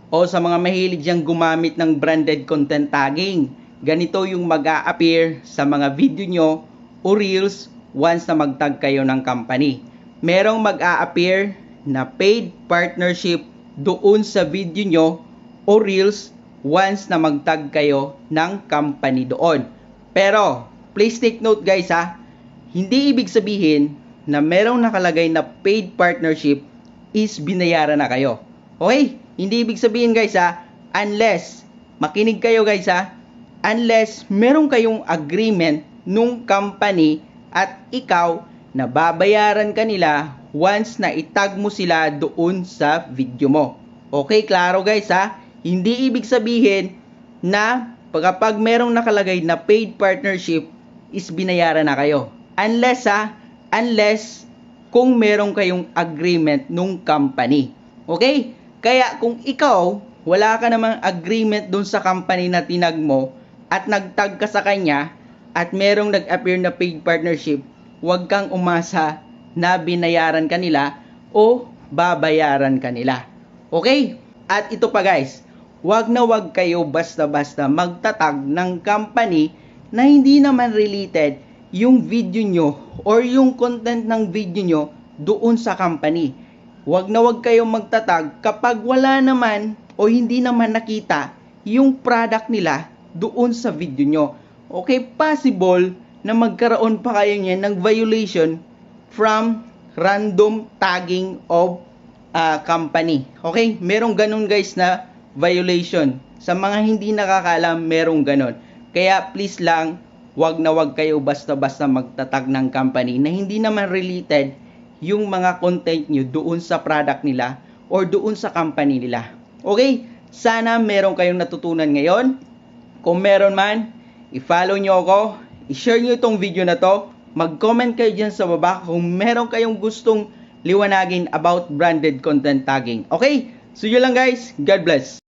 o sa mga mahilig diyang gumamit ng branded content tagging. Ganito yung mag-a-appear sa mga video nyo o reels once na mag-tag kayo ng company. Merong mag-a-appear na paid partnership doon sa video nyo o reels once na mag-tag kayo ng company doon. Pero, please take note guys ha, hindi ibig sabihin na merong nakalagay na paid partnership is binayaran na kayo. Okay? Hindi ibig sabihin guys ha, unless, makinig kayo guys ha, unless meron kayong agreement nung company at ikaw na babayaran kanila once na itag mo sila doon sa video mo. Okay, klaro guys ha? Hindi ibig sabihin na kapag merong nakalagay na paid partnership is binayaran na kayo. Unless unless kung meron kayong agreement nung company. Okay? Kaya kung ikaw, wala ka namang agreement dun sa company na tinag mo at nagtag ka sa kanya at merong nag-appear na paid partnership, huwag kang umasa na binayaran kanila o babayaran kanila. Okay? At ito pa guys, huwag na huwag kayo basta-basta magtatag ng company na hindi naman related yung video nyo or yung content ng video nyo doon sa company. Huwag na huwag kayong magtatag kapag wala naman o hindi naman nakita yung product nila doon sa video nyo. Okay, possible na magkaroon pa kayo niyan ng violation from random tagging of company. Okay, merong ganun guys na violation. Sa mga hindi nakakaalam, merong ganun. Kaya please lang, huwag na huwag kayo basta-basta magtatag ng company na hindi naman related yung mga content nyo doon sa product nila or doon sa company nila. Okay? Sana meron kayong natutunan ngayon. Kung meron man, i-follow nyo ako, i-share nyo itong video na to, mag-comment kayo dyan sa baba kung meron kayong gustong liwanagin about branded content tagging. Okay? So yun lang guys. God bless.